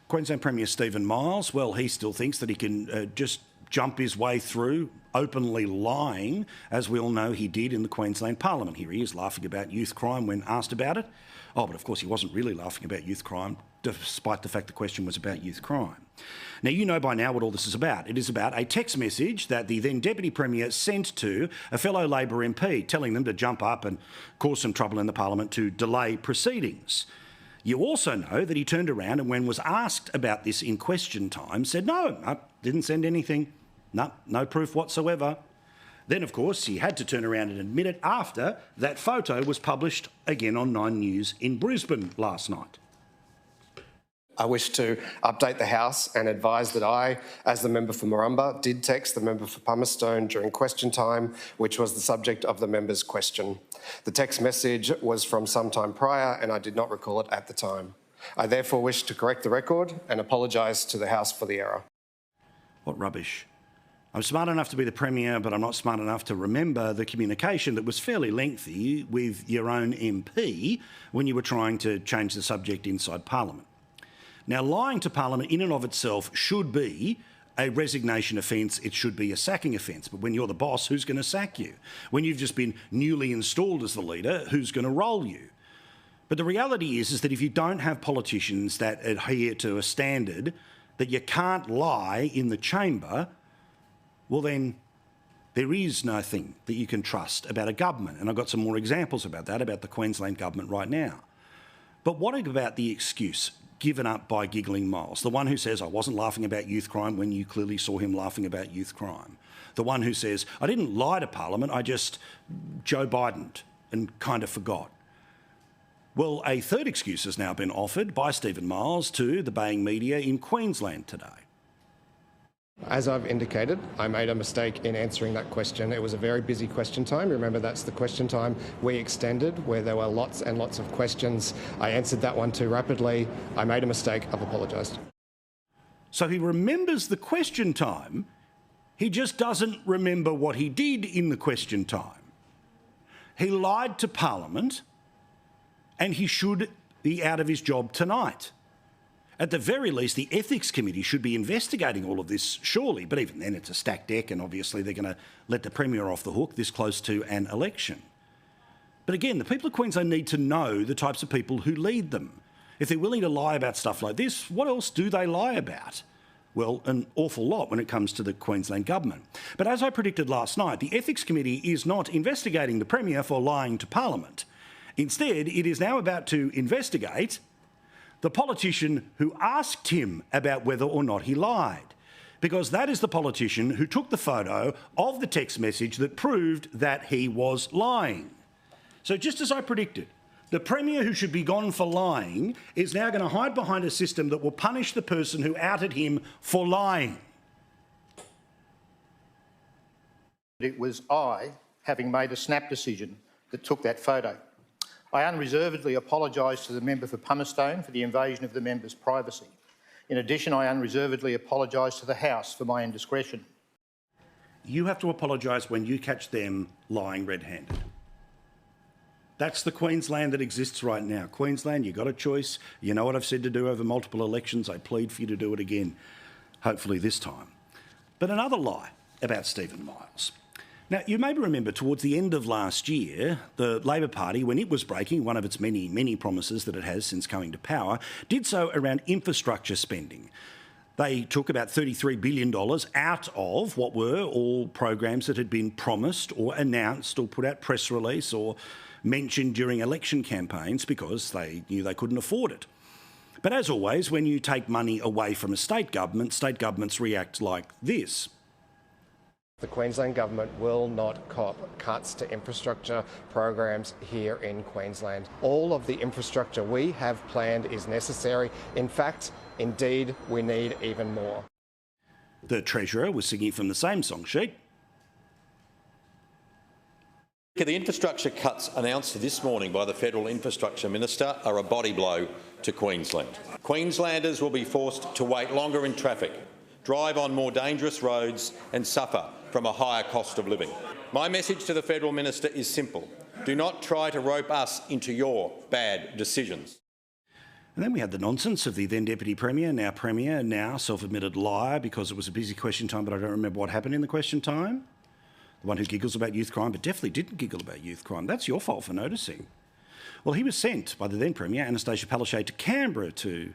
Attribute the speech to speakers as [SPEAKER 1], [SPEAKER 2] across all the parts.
[SPEAKER 1] Queensland Premier Stephen Miles, well, he still thinks that he can just jump his way through openly lying, as we all know he did in the Queensland Parliament. Here he is laughing about youth crime when asked about it. Oh, but of course he wasn't really laughing about youth crime, despite the fact the question was about youth crime. Now, you know by now what all this is about. It is about a text message that the then Deputy Premier sent to a fellow Labor MP, telling them to jump up and cause some trouble in the Parliament to delay proceedings. You also know that he turned around and when was asked about this in question time, said, no, didn't send anything. No proof whatsoever. Then, of course, he had to turn around and admit it after that photo was published again on 9 News in Brisbane last night.
[SPEAKER 2] I wish to update the House and advise that I, as the member for Murrumba, did text the member for Palmerston during question time, which was the subject of the member's question. The text message was from some time prior and I did not recall it at the time. I therefore wish to correct the record and apologise to the House for the error.
[SPEAKER 1] What rubbish. I'm smart enough to be the Premier, but I'm not smart enough to remember the communication that was fairly lengthy with your own MP when you were trying to change the subject inside Parliament. Now, lying to Parliament in and of itself should be a resignation offence, it should be a sacking offence. But when you're the boss, who's going to sack you? When you've just been newly installed as the leader, who's going to roll you? But the reality is that if you don't have politicians that adhere to a standard that you can't lie in the chamber, well then there is nothing that you can trust about a government. And I've got some more examples about that, about the Queensland government right now. But what about the excuse given up by giggling Miles, the one who says, I wasn't laughing about youth crime when you clearly saw him laughing about youth crime, the one who says, I didn't lie to Parliament, I just Joe Biden'd and kind of forgot. Well, a third excuse has now been offered by Stephen Miles to the baying media in Queensland today.
[SPEAKER 2] As I've indicated, I made a mistake in answering that question. It was a very busy question time. Remember, that's the question time we extended, where there were lots and lots of questions. I answered that one too rapidly. I made a mistake. I've apologised.
[SPEAKER 1] So he remembers the question time. He just doesn't remember what he did in the question time. He lied to Parliament, and he should be out of his job tonight. At the very least, the Ethics Committee should be investigating all of this, surely. But even then, it's a stacked deck, and obviously they're going to let the Premier off the hook this close to an election. But again, the people of Queensland need to know the types of people who lead them. If they're willing to lie about stuff like this, what else do they lie about? Well, an awful lot when it comes to the Queensland government. But as I predicted last night, the Ethics Committee is not investigating the Premier for lying to Parliament. Instead, it is now about to investigate the politician who asked him about whether or not he lied, because that is the politician who took the photo of the text message that proved that he was lying. So just as I predicted, the Premier who should be gone for lying is now going to hide behind a system that will punish the person who outed him for lying.
[SPEAKER 3] It was I, having made a snap decision, that took that photo. I unreservedly apologise to the member for Palmerston for the invasion of the member's privacy. In addition, I unreservedly apologise to the House for my indiscretion.
[SPEAKER 1] You have to apologise when you catch them lying red-handed. That's the Queensland that exists right now. Queensland, you got a choice. You know what I've said to do over multiple elections. I plead for you to do it again, hopefully this time. But another lie about Stephen Miles. Now, you may remember towards the end of last year, the Labor Party, when it was breaking one of its many, many promises that it has since coming to power, did so around infrastructure spending. They took about $33 billion out of what were all programs that had been promised or announced or put out press release or mentioned during election campaigns because they knew they couldn't afford it. But as always, when you take money away from a state governments react like this.
[SPEAKER 2] The Queensland Government will not cop cuts to infrastructure programs here in Queensland. All of the infrastructure we have planned is necessary. In fact, indeed, we need even more.
[SPEAKER 1] The Treasurer was singing from the same song sheet.
[SPEAKER 4] The infrastructure cuts announced this morning by the Federal Infrastructure Minister are a body blow to Queensland. Queenslanders will be forced to wait longer in traffic, drive on more dangerous roads and suffer from a higher cost of living. My message to the Federal Minister is simple. Do not try to rope us into your bad decisions.
[SPEAKER 1] And then we had the nonsense of the then Deputy Premier, now self-admitted liar because it was a busy question time, but I don't remember what happened in the question time. The one who giggles about youth crime, but definitely didn't giggle about youth crime. That's your fault for noticing. Well, he was sent by the then Premier, Anastasia Palaszczuk, to Canberra to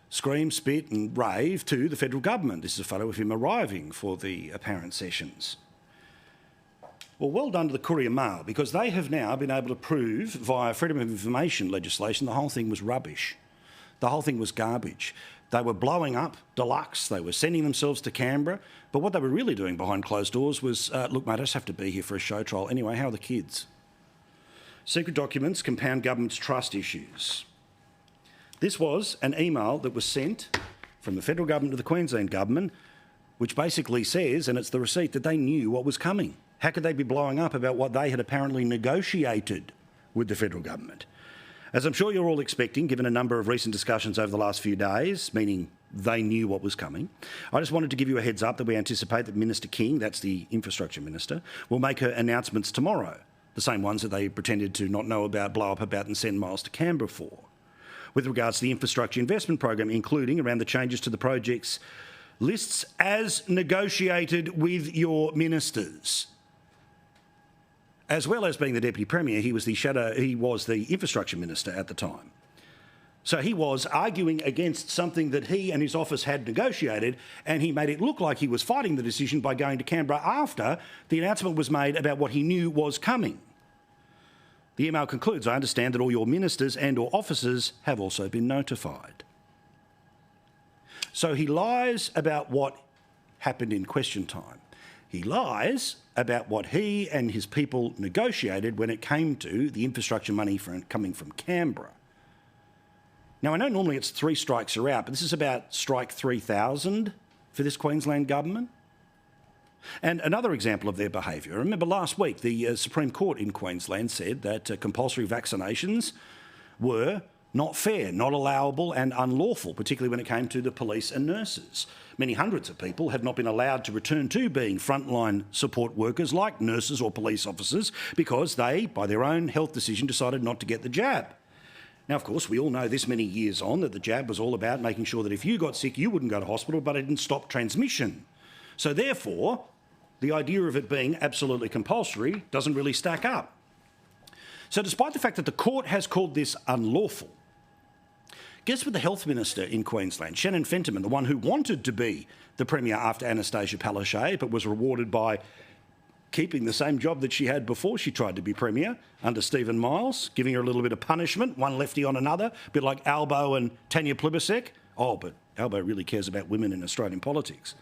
[SPEAKER 1] scream, spit and rave to the federal government. This is a photo of him arriving for the apparent sessions. Well done to the Courier Mail, because they have now been able to prove via freedom of information legislation the whole thing was rubbish. The whole thing was garbage. They were blowing up Deluxe. They were sending themselves to Canberra. But what they were really doing behind closed doors was, look, mate, I just have to be here for a show trial. Anyway, how are the kids? Secret documents compound government's trust issues. This was an email that was sent from the federal government to the Queensland government, which basically says, and it's the receipt, that they knew what was coming. How could they be blowing up about what they had apparently negotiated with the federal government? As I'm sure you're all expecting, given a number of recent discussions over the last few days, meaning they knew what was coming, I just wanted to give you a heads up that we anticipate that Minister King, that's the Infrastructure Minister, will make her announcements tomorrow, the same ones that they pretended to not know about, blow up about and send Miles to Canberra for. With regards to the infrastructure investment program, including around the changes to the project's lists as negotiated with your ministers. As well as being the Deputy Premier, he was the Infrastructure Minister at the time. So he was arguing against something that he and his office had negotiated, and he made it look like he was fighting the decision by going to Canberra after the announcement was made about what he knew was coming. The email concludes, I understand that all your ministers and or officers have also been notified. So he lies about what happened in question time. He lies about what he and his people negotiated when it came to the infrastructure money coming from Canberra. Now, I know normally it's 3 strikes are out, but this is about strike 3,000 for this Queensland government. And another example of their behaviour, remember last week the Supreme Court in Queensland said that compulsory vaccinations were not fair, not allowable and unlawful, particularly when it came to the police and nurses. Many hundreds of people have not been allowed to return to being frontline support workers like nurses or police officers because they, by their own health decision, decided not to get the jab. Now, of course, we all know this many years on that the jab was all about making sure that if you got sick, you wouldn't go to hospital, but it didn't stop transmission. So therefore, the idea of it being absolutely compulsory doesn't really stack up. So despite the fact that the court has called this unlawful, guess what the health minister in Queensland, Shannon Fentiman, the one who wanted to be the Premier after Anastasia Palaszczuk, but was rewarded by keeping the same job that she had before she tried to be Premier under Stephen Miles, giving her a little bit of punishment, one lefty on another, a bit like Albo and Tanya Plibersek. Oh, but Albo really cares about women in Australian politics.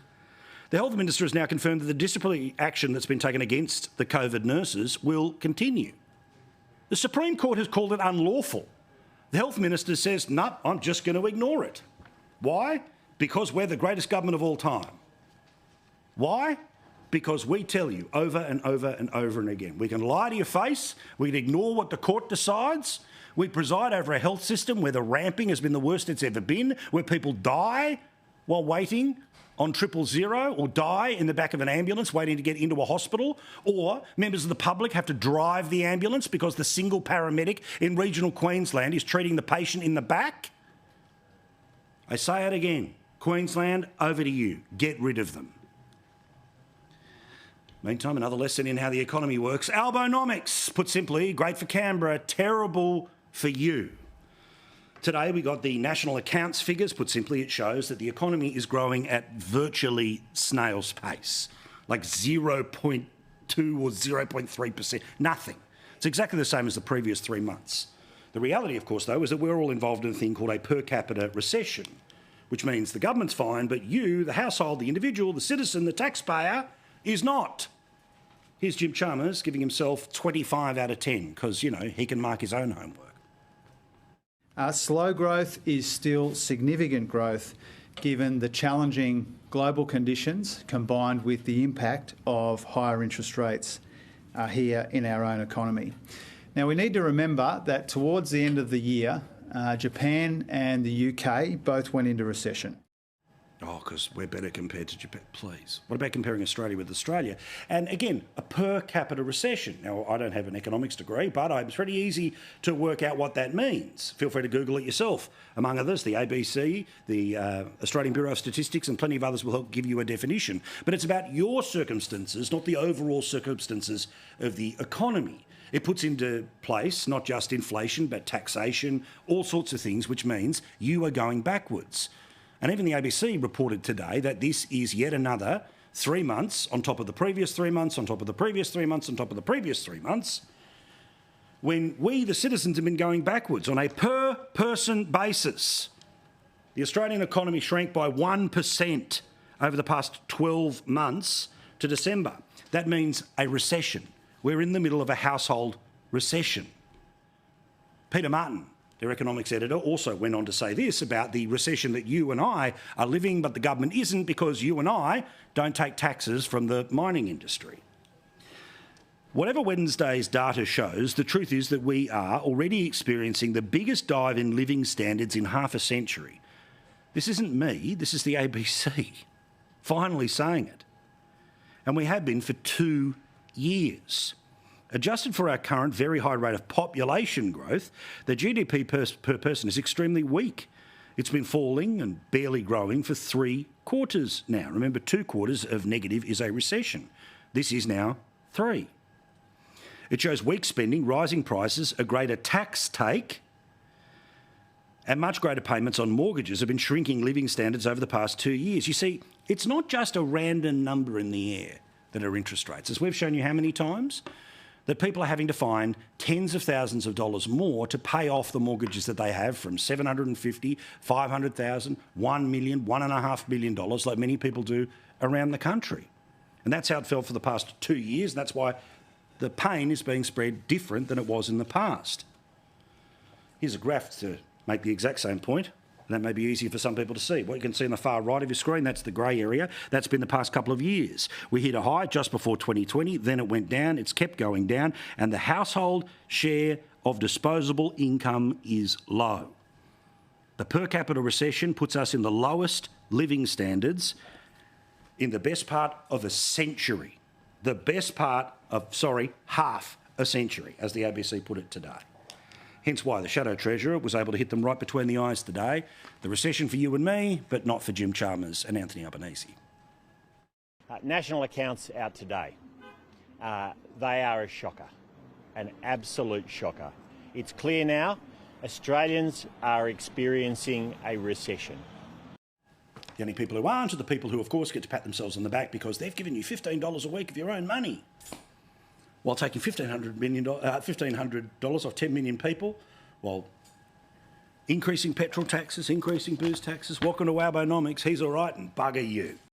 [SPEAKER 1] The health minister has now confirmed that the disciplinary action that's been taken against the COVID nurses will continue. The Supreme Court has called it unlawful. The health minister says, no, I'm just going to ignore it. Why? Because we're the greatest government of all time. Why? Because we tell you over and over and over and again. We can lie to your face, we can ignore what the court decides, we preside over a health system where the ramping has been the worst it's ever been, where people die while waiting on 000 or die in the back of an ambulance waiting to get into a hospital, or members of the public have to drive the ambulance because the single paramedic in regional Queensland is treating the patient in the back. I say it again, Queensland, over to you. Get rid of them. Meantime, another lesson in how the economy works. Albonomics, put simply, great for Canberra, terrible for you. Today we got the national accounts figures. Put simply, it shows that the economy is growing at virtually snail's pace, like 0.2 or 0.3%, nothing. It's exactly the same as the previous 3 months. The reality, of course, though, is that we're all involved in a thing called a per capita recession, which means the government's fine, but you, the household, the individual, the citizen, the taxpayer, is not. Here's Jim Chalmers giving himself 25 out of 10 because, you know, he can mark his own homework.
[SPEAKER 5] Slow growth is still significant growth given the challenging global conditions combined with the impact of higher interest rates here in our own economy. Now, we need to remember that towards the end of the year, Japan and the UK both went into recession.
[SPEAKER 1] Oh, because we're better compared to Japan. Please. What about comparing Australia with Australia? And again, a per capita recession. Now, I don't have an economics degree, but it's pretty easy to work out what that means. Feel free to Google it yourself. Among others, the ABC, the Australian Bureau of Statistics, and plenty of others will help give you a definition. But it's about your circumstances, not the overall circumstances of the economy. It puts into place not just inflation, but taxation, all sorts of things, which means you are going backwards. And even the ABC reported today that this is yet another 3 months on top of the previous 3 months, on top of the previous 3 months, on top of the previous 3 months, when we, the citizens, have been going backwards on a per-person basis. The Australian economy shrank by 1% over the past 12 months to December. That means a recession. We're in the middle of a household recession. Peter Martin, their economics editor, also went on to say this about the recession that you and I are living, but the government isn't because you and I don't take taxes from the mining industry. Whatever Wednesday's data shows, the truth is that we are already experiencing the biggest dive in living standards in half a century. This isn't me, this is the ABC finally saying it. And we have been for 2 years. Adjusted for our current very high rate of population growth, the GDP per person is extremely weak. It's been falling and barely growing for 3 quarters now. Remember, 2 quarters of negative is a recession. This is now 3. It shows weak spending, rising prices, a greater tax take, and much greater payments on mortgages have been shrinking living standards over the past 2 years. You see, it's not just a random number in the air that are interest rates. As we've shown you how many times, that people are having to find tens of thousands of dollars more to pay off the mortgages that they have, from $750,000, $500,000, $1 million, $1.5 million, like many people do around the country. And that's how it felt for the past 2 years, and that's why the pain is being spread different than it was in the past. Here's a graph to make the exact same point. And that may be easier for some people to see. What you can see on the far right of your screen, that's the grey area. That's been the past couple of years. We hit a high just before 2020, then it went down, it's kept going down, and the household share of disposable income is low. The per capita recession puts us in the lowest living standards in the best part of a century. The best part of, half a century, as the ABC put it today. Hence why the Shadow Treasurer was able to hit them right between the eyes today. The recession for you and me, but not for Jim Chalmers and Anthony Albanese.
[SPEAKER 6] National accounts out today. They are a shocker, an absolute shocker. It's clear now, Australians are experiencing a recession.
[SPEAKER 1] The only people who aren't are the people who, of course, get to pat themselves on the back because they've given you $15 a week of your own money, while taking $1,500 off 10 million people, while increasing petrol taxes, increasing booze taxes. Welcome to Albonomics. He's all right and bugger you.